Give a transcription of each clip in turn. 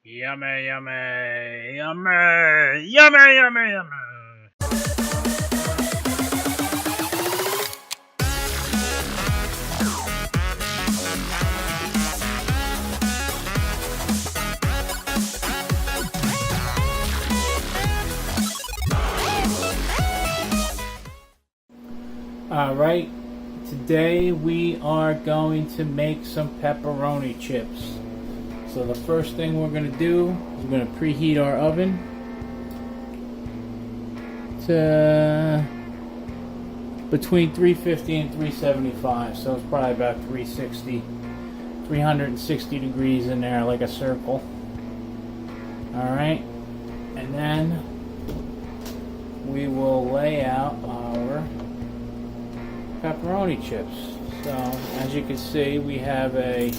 Yummy, yummy, yummy, yummy, yummy, yummy. Alright, today we are going to make some pepperoni chips. So the first thing we're going to do is we're going to preheat our oven to between 350 and 375. So it's probably about 360 degrees in there, like a circle. Alright, and then we will lay out our pepperoni chips. So as you can see, we have a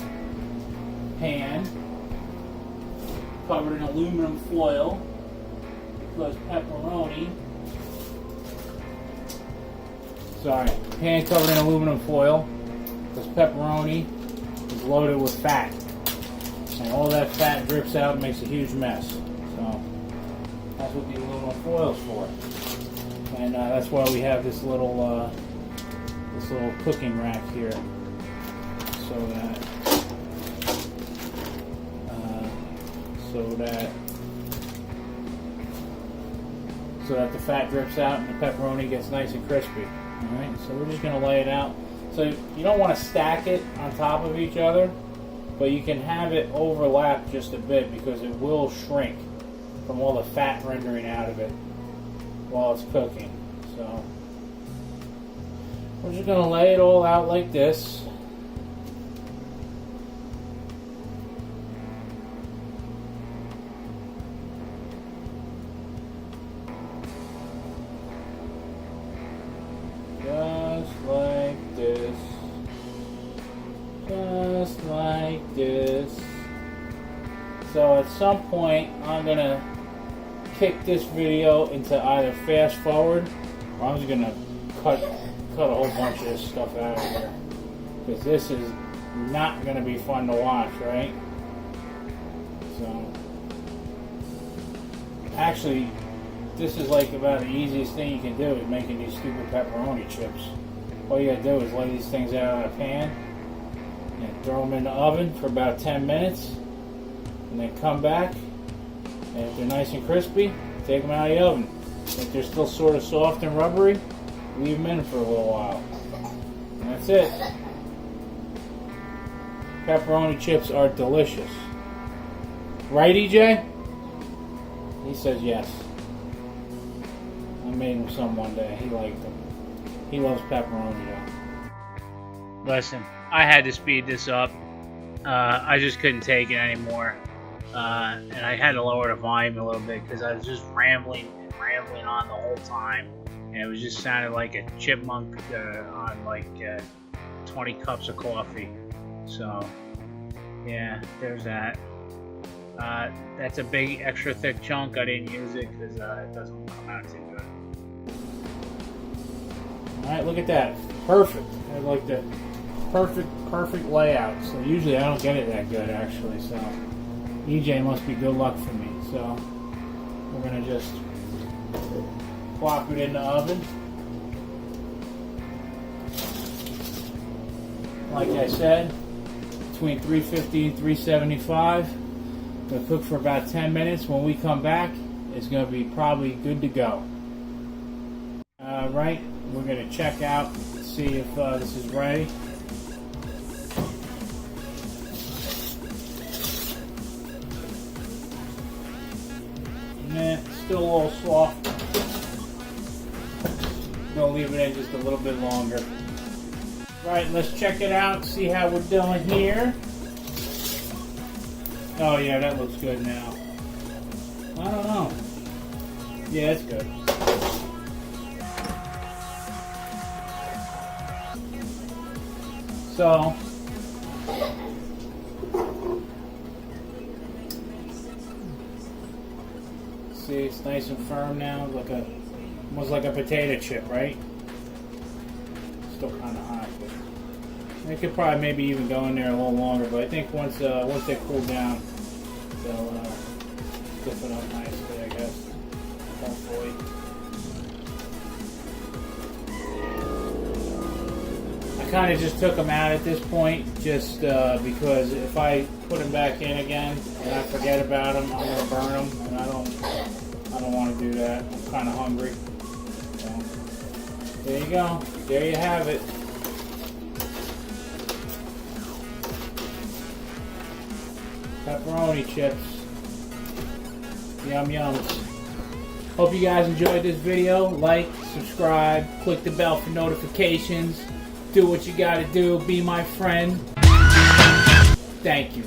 pan covered in aluminum foil because pan covered in aluminum foil because pepperoni is loaded with fat, and all that fat drips out and makes a huge mess. So that's what the aluminum foil is for, and that's why we have this little cooking rack here, so that the fat drips out and the pepperoni gets nice and crispy. Alright, so we're just going to lay it out. So you don't want to stack it on top of each other, but you can have it overlap just a bit because it will shrink from all the fat rendering out of it while it's cooking. So we're just going to lay it all out like this. Just like this. Just like this. So at some point I'm going to kick this video into either fast forward, or I'm just going to cut a whole bunch of this stuff out of here, because this is not going to be fun to watch, right? So actually, this is like about the easiest thing you can do is making these stupid pepperoni chips. All you gotta do is lay these things out in a pan and throw them in the oven for about 10 minutes, and then come back, and if they're nice and crispy, take them out of the oven. If they're still sort of soft and rubbery, leave them in for a little while. And that's it. Pepperoni chips are delicious. Right, EJ? He says yes. I made him some one day. He liked them. He loves pepperoni though. Listen, I had to speed this up. I just couldn't take it anymore. And I had to lower the volume a little bit because I was just rambling on the whole time. And it was just sounded like a chipmunk on like 20 cups of coffee. So, yeah, there's that. That's a big extra thick chunk. I didn't use it because it doesn't come out too good. Alright, look at that. Perfect. I like the perfect layout. So usually I don't get it that good actually. So EJ must be good luck for me. So we're going to just plop it in the oven. Like I said, between 350 and 375. Going to cook for about 10 minutes. When we come back, it's going to be probably good to go. Alright, we're going to check out, see if this is ready. Nah, still a little soft. Gonna leave it in just a little bit longer. Right, let's check it out, see how we're doing here. Oh yeah, that looks good now. I don't know. Yeah, it's good. So see, it's nice and firm now, almost like a potato chip, right? Still kind of hot, but it could probably maybe even go in there a little longer. But I think once they cool down, they'll stiff it up nicely, I guess. Hopefully. I kind of just took them out at this point, just because if I put them back in again and I forget about them, I'm gonna burn them, and I don't want to do that. I'm kind of hungry. So, there you go. There you have it. Pepperoni chips. Yum yums. Hope you guys enjoyed this video. Like, subscribe, click the bell for notifications. Do what you gotta do. Be my friend. Thank you.